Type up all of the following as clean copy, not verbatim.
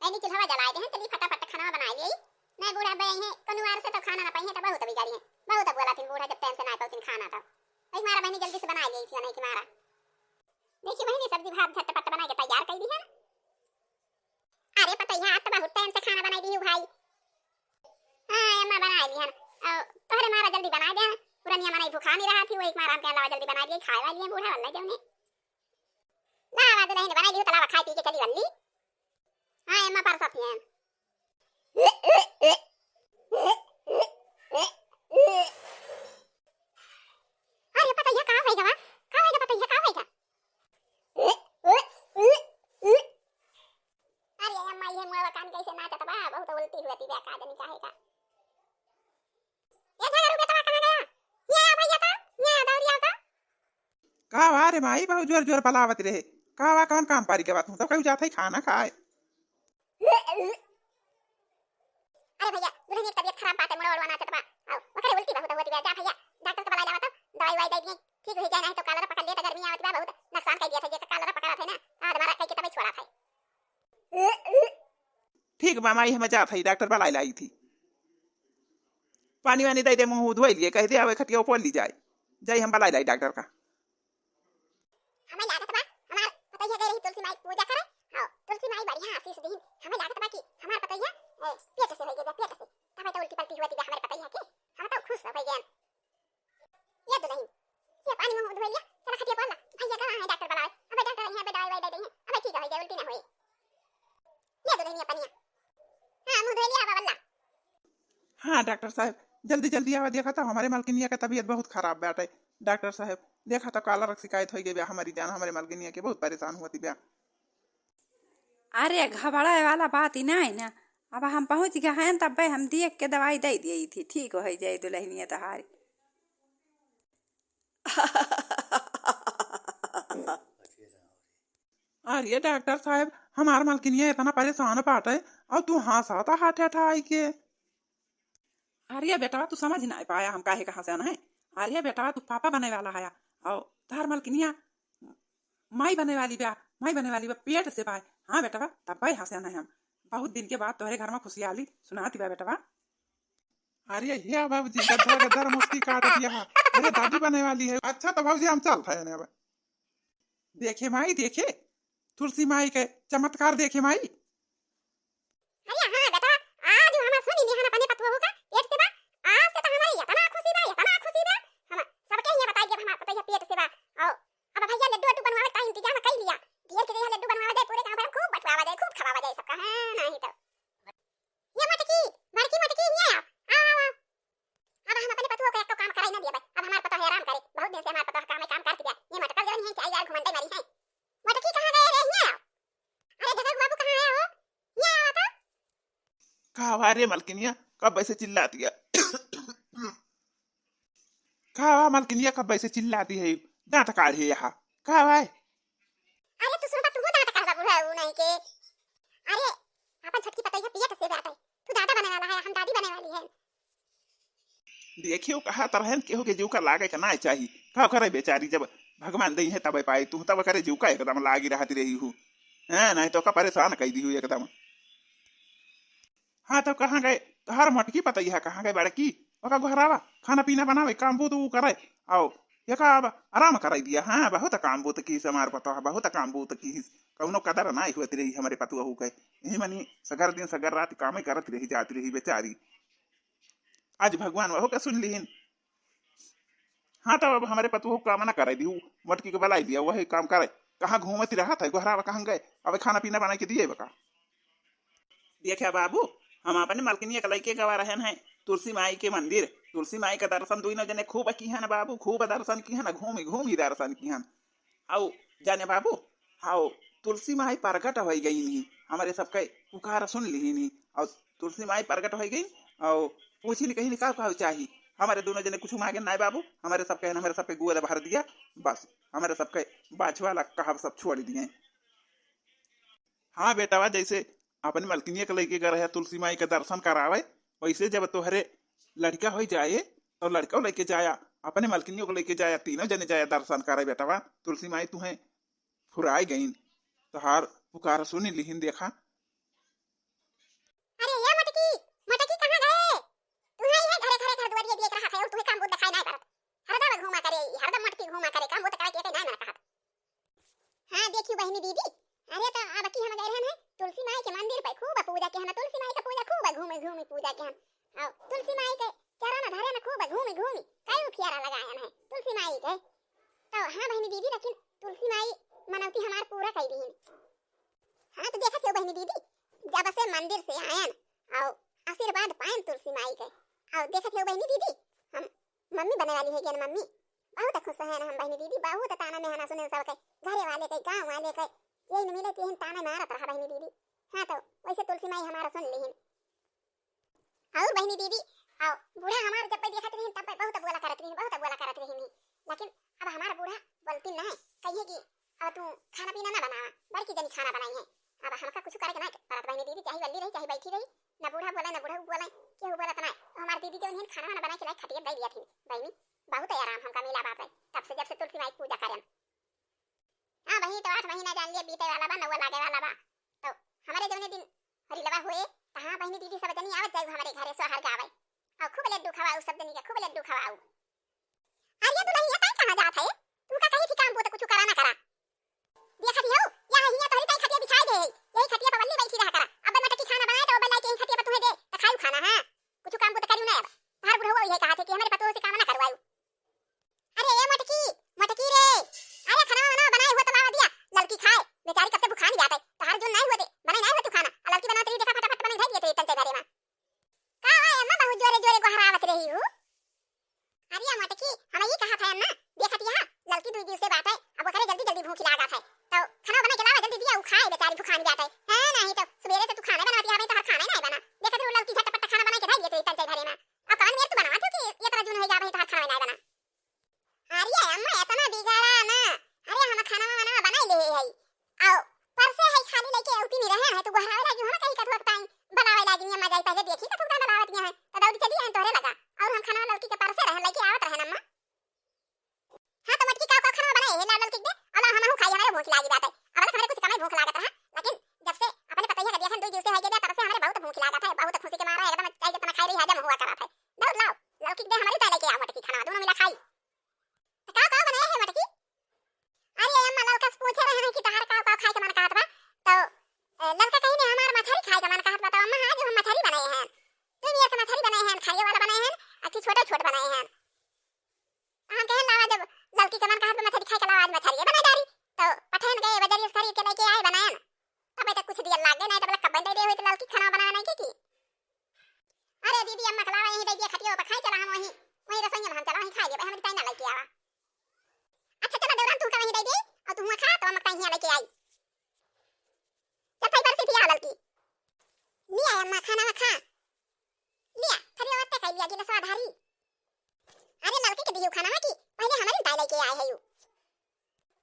Anne चूल्हा जलाए दे चली फटाफट खाना बना लिए मैं बूढ़ा बे है कनुआर से तो खाना ना पाई है तो बहुत बिगाड़ी है बहुत बोला थी बूढ़ा जब टाइम से ना पाऊ तीन खाना तो भाई मारा बहनी जल्दी से बना ली थी नहीं कि मारा देखिए बहनी सब्जी भात झटपट बना के तैयार कर दी है। अरे पता है आज तो बहुत टाइम से खाना बनाई दी हूं भाई। हां अम्मा बना ली है तोहरे मारा जल्दी बना दे पुरानिया मनाई भूखा नहीं रहा थी वो एक मारा हम के अलावा जल्दी बना दिए खाए वाली है बूढ़ा वाला जौने ना आवाज नहीं बनाई दी तलावा खाई पी के चली वल्ली। हां अम्मा पर साथी है अरे पता है कहां होएगा पता है कहां होएगा अरे अम्मा ये मुआ कान कैसे नाचत बा बहुत उल्टी हुई थी बेका जनी काहेगा ये झगड़ू के तवा कहां गया ये भैया था ये दौड़िया था का वा रे भाई बहुत जोर जोर पलावत रहे का वा कौन काम पारी के बात हूं तो कहीं जाते ही खाना खाए। अरे भैया दुल्हन की तबीयत खराब बात है मुड़ा उड़वाना चतबा आओ वकरे उल्टी बहुत होती है जा भैया डॉक्टर को बुला जावा तो दवाई वाई दे दिए ठीक हो जाए नहीं तो कालरा पकड़ लिया तो गर्मी आवत बा बहुत नुकसान कर दिया था जे कालरा पकड़ा था ना आज हमारा कई के तबीयत छोड़ा था। ठीक मामाई हमें जात है डॉक्टर बुलाई लाई थी पानी वानी दे दे मुंह धोई लिए कह दे आवे खटिया ऊपर ली जाए जाई हम बुलाई लाई डॉक्टर का। हमें लागत बा हमार पता है गई तुलसी माई पूजा करे आओ तुलसी माई बढ़िया आशीष दी हमें लागत बा कि हमार पता है पेट से हो गया पेट से तब तो उल्टी पलटी हुई थी हमारे पता है कि हम तो खुश हो गए ये दुल्हन ये पानी में धो लिया चला खटिया पर ला भैया कहां है डॉक्टर बुलाए अबे डॉक्टर यहां पे दवाई वाई दे देंगे अबे ठीक हो गया उल्टी ना होए ये दुल्हन ये पानी हां मुंह धो लिया बाबा। हाँ डॉक्टर साहब जल्दी जल्दी आवा देखा था हमारे मालकिनिया का तबीयत बहुत खराब बैठे डॉक्टर साहब देखा तो काला रख शिकायत हो गई हमारी जान हमारे मालकिनिया के बहुत परेशान हुआ थी ब्या। अरे घबरा वाला बात ही ना है ना अब हम पहुंच गए हैं तब हम देख के दवाई दे दी थी ठीक हो जाए दुल्हनिया तहारी। अरे डॉक्टर साहब हमार मालकिनिया इतना परेशान बाटे और तू हंसाता हाथ आई के। अरे बेटा तू समझ नहीं पाया हम काहे कहां से आना है। अरे बेटा तू पापा बने वाला है और तार मालकिनिया माई बने वाली बा पेट से पाए। हाँ बेटा तब भाई हंसे आना है हम बहुत दिन के बाद तुम्हारे घर में खुशहाली सुनाती बा बेटा। अरे ये बाबूजी गद्दा गद्दा मस्ती काट दिया अरे दादी बने वाली है। अच्छा तो बाबूजी हम चल रहे हैं देखे माई देखे तुलसी माई के चमत्कार देखे माई। अरे हां बेटा आज हम सुनी नहीं हना पने पतवा होगा पेट से बा आज से तो हमारी इतना खुशी बा हम सबके ये बता दिया हम पता है पेट से बा आओ अब भैया लड्डू बनवावे का इंतजाम कर लिया दियर के लिए लड्डू बनवावे दे पूरे गांव में खूब बटवावा दे खूब खवावा दे सबका हां नहीं तो ये मटकी ये आओ अब हम अपने पतवा को एक तो काम कराई ना दिया भाई अब हमारा पता है आराम करे बहुत दिन से हमारा पता काम कर दिया ये मटका जो नहीं चाहिए यार घुमंडे मारी है मटकी कहां गए रे ये अरे जगह बाबू कहां है हो ये आओ तो कहा रे मालकिनिया कब ऐसे चिल्लाती है। कहा मालकिनिया कब ऐसे चिल्लाती है दांत काढ़े यहाँ कहा भाई। अरे तू सुन तू दांत काढ़ बाबू है वो नहीं के अरे अपन छटकी पता है पेट से बैठा है तू दादा बने वाला है हम दादी बने वाली है। देखियो कहा तरह केहू के जीव का लागे का ना चाहिए का करे बेचारी जब भगवान दई है तब पाई तू तब करे जीव का एकदम लागी रहती रही हूँ है नहीं तो का परेशान कर दी हूँ एकदम। हाँ तो कहाँ गए हर मटकी पता है कहाँ गए बड़की ओका घरावा खाना पीना बनावे काम बूत करे आओ ये का आराम कराई दिया। हाँ बहुत काम बूत की हमार पता है बहुत काम बूत की कौनो कदर ना हुआ रही हमारे पतुआ हो गए यही मनी सगर दिन सगर रात काम करत रही जाती रही बेचारी आज भगवान वह का सुन लीन। हाँ तो अब हमारे पतुआ काम ना कराई दी मटकी को बुलाई दिया वही काम करे कहाँ घूमती रहा था घरावा कहाँ गए अब खाना पीना बना के दिए बका। देखा बाबू हम अपने मालकिनिया के लड़के गवा रहे हैं तुलसी माई के मंदिर तुलसी माई का दर्शन दुई जने खूब की है बाबू खूब दर्शन की है घूमी घूमी दर्शन की है आओ जाने बाबू आओ तुलसी माई प्रकट हो गई नहीं हमारे सबके पुकार सुन ली नहीं और तुलसी माई प्रकट हो गई और पूछी नहीं कहीं का चाहिए हमारे दोनों जने कुछ मांगे ना बाबू हमारे सबके गुआ भर दिया बस हमारे सबके बाछवाला कहा सब छोड़ दिए। हाँ बेटा जैसे अपने मलकिनिया के लेके गए तुलसी माई का दर्शन करावे वैसे जब तोहरे लड़का हो जाए तो लड़का लेके जाया अपने मलकिनियों को लेके जाया तीनों जने जाया दर्शन करे बेटा तुलसी माई तुम्हें फुराई गई तो हार पुकार सुनी लिहिन देखा काम बुत दिखाई नहीं करत हरदम घूमा करे हरदम मटकी घूमा करे काम बुत करे के नहीं मन कहत हां देखियो बहनी दीदी अरे तो अब की हम गए हैं तुलसी माई के मंदिर पे खूब पूजा के हम तुलसी माई का पूजा खूब घूमे घूमे पूजा के हम और तुलसी माई के चरण धरे में खूब घूमे घूमे कई खियारा लगाए हैं तुलसी माई के तो हां बहनी दीदी लेकिन तुलसी माई मनौती हमार पूरा कर दी हां तो देखत हो बहनी दीदी जब से मंदिर से आयन और आशीर्वाद पाएन तुलसी माई के और देखत हो बहनी दीदी हम मम्मी बने वाली है क्या मम्मी बहुत खुश है हम बहनी दीदी बहुत ताना में हना सुने सब के घरे वाले के गांव वाले के ये न मिले तीन ताना मारत रहा बहनी दीदी हां तो वैसे तुलसी माई हमारा सुन लीन और बहनी दीदी और बूढ़ा हमार जब देखत रही तब बहुत बोला करत रही लेकिन अब हमारा बूढ़ा बोलती नहीं कहिए कि अब तू खाना पीना ना बना बल्कि जनी खाना बनाई है अब हमका कुछ करे के नहीं परत बहनी दीदी चाहे वल्ली रही चाहे बैठी रही ना बूढ़ा बोला केहू बोला तना हमार दीदी जो इन्हें खाना वाना बना के लाई खटिया दे दिया थी बहनी बहुत आराम हमका मिला बात है तब से जब से तुलसी माई पूजा करन हां बहनी तो 8 महीना जान लिए बीते वाला बा नवा लागे वाला बा तो हमारे जौने दिन हरी लवा हुए हां बहनी दीदी सब जनी आवत जाए हमारे घरे सोहर गावे और खूब लड्डू खवाऊ सब जनी के खूब लड्डू खवाऊ अरे तू नहीं आता कहां जात है तू का कहीं काम बोत कुछ करा ना करा देखत हो या हिया तोरी ताई खटिया बिछाई दे यही खटिया पर वल्ली बैठी रहा करा अब मटकी खाना बनाए तो बनाई के खटिया पर तुम्हें दे तो खाऊ खाना हां कुछ काम बोत करियो ना अब हर बुढ़वा ये कहा थे कि हमारे पतों से काम ना करवाऊ अरे ये मटकी रे अरे खाना वाना बनाए हुआ तो बाबा दिया लड़की खाए बेचारी कब से भूखा नहीं जाता तो हर जो नहीं होते बनाई नहीं होती खाना लड़की बनाते देखा फटाफट बना दे दिए थे तंते घरे में का है अम्मा बहुत जोरे जोरे गोहरावत रही हूं अरे मटकी हम ये कहा था अम्मा देखत यहां लड़की 2 दिवस से बात है अब करे जल्दी जल्दी भूख लगा है तो खाना बना के लावा जल्दी दिया वो खाए बेचारी भूखा नहीं जाता है नहीं तो सवेरे से तू खाना बनाती है तो हर खाना नहीं बना देखत हो लड़की झटपट खाना बना के दे दिए थे तंते घरे में अब कौन मेरे तू बनावा तू कि ये तरह जून हो जावे तो हर खाना नहीं बना अरे अम्मा इतना बिगाड़ा ना अरे हम खाना वाना बनाई ले है आओ पर से है खाली लेके औती नहीं रहे हैं तो गोहरावे लागी हम कहीं कथवा टाइम बनावे लागी नहीं मजा पहले देखी तो दाना बनावत नहीं है तो दौड़ी चली है तोरे लगा और हम खाना लड़की के पर से रहे लेके आवत रहे अम्मा हां तो मटकी का खाना बनाए है लाल लड़की दे अला हम खाई हमारे भूख लागी बात है अब हमारे कुछ कमाई भूख लागत रहा लेकिन जब से अपने पता ही है देखन 2 दिवस से है गया तब से हमारे बहुत भूख लागत है बहुत खुशी के मारा एकदम चाहे जितना खाई रही हजम हुआ करा था दौड़ लाओ लड़की दे हमारी ताले के आ मटकी खाना दोनों मिला खाई का बनाया है मटकी अरे अम्मा लड़का पूछ रहे हैं कि तहार का खाए के मन कहत बा तो लड़का कहीं ने हमार मछली खाए के मन कहत बा तो अम्मा आज हम मछली बनाए हैं तुम ये मछली बनाए हैं खाने वाला बनाए हैं अच्छी छोटे बनाए हैं हम कहे लावा जब लड़की के मन कहत बा मछली खाए के लावा आज मछली बना डारी तो पठान गए बजारी खरीद के लेके आए बनाए ना तब तक कुछ दिया लागे नहीं तब कब दे हुई तो लड़की खाना बनाना नहीं की अरे दीदी अम्मा खलावा यहीं दे दिया खटियो पर खाए चला हम वहीं रसोई में हम चला वहीं खाए गए हम टाइम ना लेके आवा अच्छा चला देवरान तू का वहीं दे दे और तू खा तो हम कहीं लेके आई चल भाई पर से दिया लड़की लिया अम्मा खाना खा लिया खरी होते खाई लिया कि स्वाद हारी अरे लड़की के दियो खाना की पहले हमारी ताई लेके आए है यू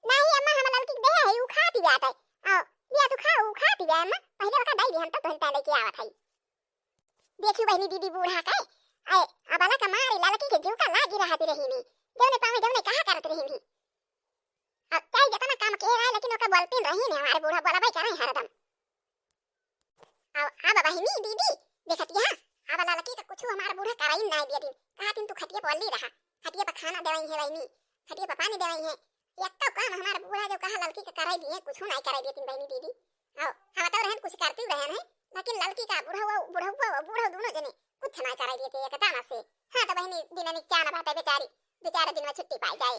नहीं अम्मा हम लड़की दे है यू खाती जात है आओ लिया तू खा वो खाती जा अम्मा पहले वका दाई हम तो ताई लेके आवत है देखियो बहनी दीदी बूढ़ा का आए अबाला का मारे लड़की के जीव का लागी रहती रही नहीं जौने पावे जौने कहा करत रही नहीं अब चाहे जितना काम के रहा लेकिन ओका बोलती रही नहीं हमारे बूढ़ा बोला भाई करे हरदम अब बहनी दीदी देखत यहां अब लड़की का कुछ हमारा बूढ़ा कराई नहीं दिया दिन कहा दिन तू खटिया पर ली रहा खटिया पर खाना देवई है बहनी खटिया पर पानी देवई है एक तो काम हमारा बूढ़ा जो कहा लड़की का कराई दिए कुछ नहीं कराई दिए बहनी दीदी आओ हम तो रहन कुछ करती रहे हैं लेकिन लड़की का बूढ़ा दोनों जने कुछ नहीं कराई दिए थे एकदम से हां तो बहनी दिन में क्या ना बात है बेचारी दिन में छुट्टी पाई जाए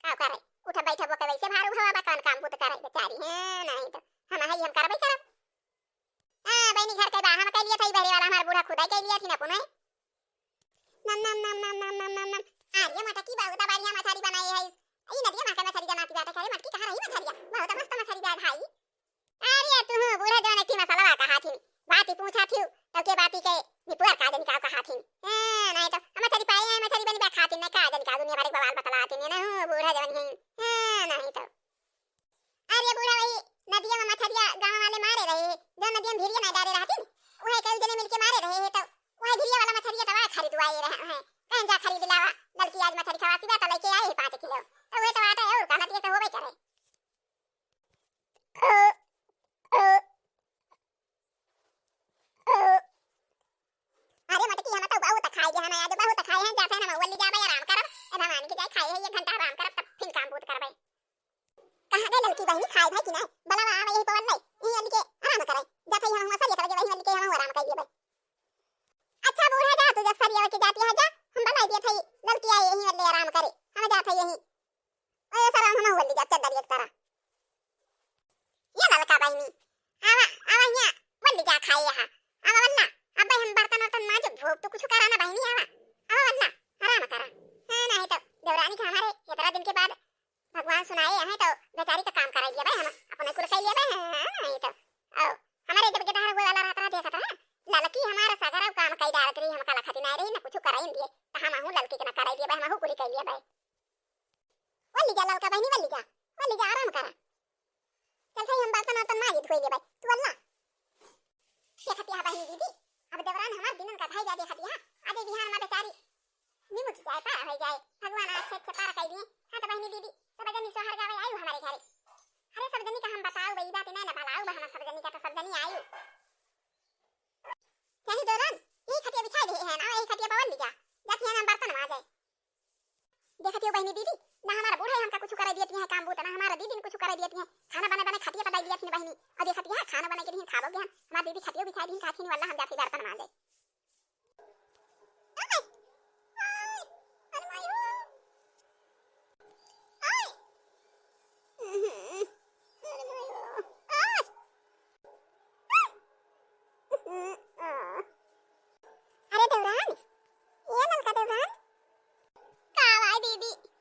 का करे उठा बैठा बके वैसे भारू हवा बा काम पुत करे बेचारी है नहीं तो हम करबै करब हां बहनी घर के बा हम कह लिया था बहरी वाला हमारा बूढ़ा खुदा कह लिया थी ना पुनः नम आर्य मटकी बहुत बढ़िया मछली बनाई है ई नदिया मां का मछली बनाती बात करे मटकी कहां रही मछलिया बहुत मस्त मछली बा भाई अरे तू बूढ़ा जवान की मसाला कहा थी बात ही पूछा थी तो के बात ही के निपुर का जन का कहा थी नहीं तो हम मछली पाए हैं मछली बनी बा खाती ना का जन का दुनिया भर बवाल बतलाती नहीं ना बूढ़ा जवान है नहीं तो अरे बूढ़ा भाई नदिया में मछलिया गांव वाले मारे रहे जो नदिया में भिरिया नहीं डाले रहती वही कई जने मिलके मारे रहे तो वही भिरिया वाला मछलिया तवा खरीदवाए रहे हैं कहीं जा खरीद लावा लड़की आज मछली खवाती बा तो लेके आए 5 किलो तो वो तो आता है और कहना दिए तो होबे करे अरे मटकी हम तो बहुत खाए हैं आज बहुत खाए हैं जाते हैं ना वल्ली जाबे यार है एक घंटा आराम करब तब फिर काम बूत करबै कहां गए लड़की बहनी खाए भाई कि नहीं बलावा आवे यही पवन नहीं यही के आराम करे जाते हम असर ये करे वही के हम आराम कर दिए अच्छा बूढ़ा जा तू जब सरिया के जाती है जा हम बना दिए थे लड़की आई यही ले आराम करे हम जाते यही ओए सर हम हो ले जाते दर एक तरह ये लड़का बहनी आवा आवा यहाँ वल्ली जा खाए यहाँ आवा वल्ला अब हम बर्तन वर्तन मांजो भूख तो कुछ कराना बहनी आवा आवा वल्ला आराम करा हां नहीं तो देवरानी के हमारे 17 दिन के बाद भगवान सुनाए हैं तो बेचारी का काम कराइए भाई हम अपने कुर्सी लिए भाई नहीं तो आओ हमारे जब के हुए वाला रहता देखा था लड़की हमारा सगरा काम कई डालत रही हम कला खती नहीं रही ना कुछ कराई दिए तो हम हूं लड़की के ना कराई दिए भाई हम हूं कुली कर लिए भाई वल्ली जा लड़का बहनी वल्ली जा आराम करा चल भाई हम बर्तन वर्तन मांजी धोई ले भाई तू अल्लाह ये खतिया बहनी दीदी अब देवरान हमार दिनन का भाई जा दे खतिया आधे बिहान में बेचारी निमुच जाए पार हो जाए भगवान अच्छे पार कर दिए हां तो बहनी दीदी सब जनी सोहर गावे आयु हमारे घरे अरे सब जनी का हम बताओ वही बात नहीं ना भलाओ हम सब जनी का तो सब जनी आयु चाहे दौरान ये खटिया बिछा दे है ना ये खटिया पवन लीजा जाती है ना बर्तन आ जाए देखती हो बहनी दीदी ना हमारा बूढ़ा हमका कुछ कर देती है काम बूता ना हमारा दीदी कुछ कर देती है खाना बना खटिया पकाई दिया अपनी बहनी और देखती है खाना बना के दिन खाओगे हमारी दीदी खटिया बिछा दी खाती वाला हम जाती बर्तन आ जाए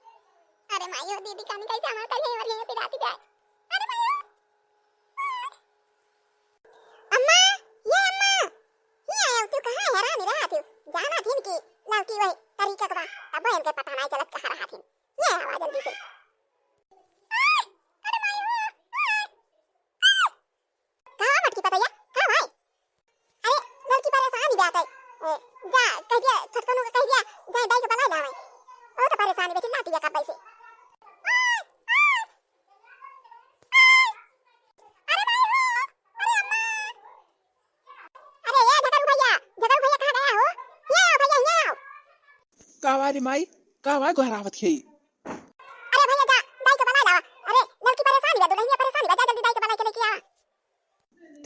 दीदी कानी कैसे हमार कल है और ये पिराती ब्याज अरे भैया अम्मा ये आया तू कहां है रानी रहा तू जाना थी कि लड़की वही तरीका का अब इनके पता नहीं चलत कहां रहा थी ये आवाज जल्दी से अरे भैया कहां मटकी पता या कहां भाई अरे लड़की परेशान ही बात है जा कह दिया छटकनों का कह दिया जा दाई के बना जावे ओ तो परेशानी बेची लाती है कब से कावारी माई कावा घरावत खई अरे भैया जा दाई को बना लावा अरे लड़की परेशान है दुल्हनिया परेशान है जा जल्दी दाई को बना के लेके आ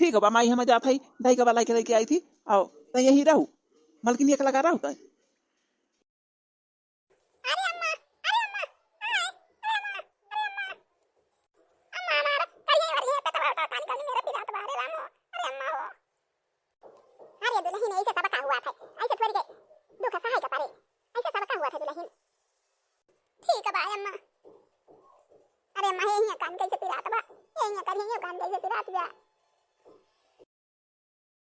ठीक है बा माई हम जात हई दाई का बला के लेके आई थी आओ तो यही रहू मलकिनी एक लगा रहू तो अरे अम्मा अम्मा मार कहिए और ये पता पानी का मेरा पिरा तो बारे रामो अरे अम्मा हो अरे दुल्हन ऐसे सबका हुआ था ऐसे थोड़ी गई दुख सहाय का पारे ऐसा सबका हुआ था दुल्हन ठीक है भाई अम्मा अरे अम्मा ये कान कैसे पिरात बा ये कान कैसे पिरात बा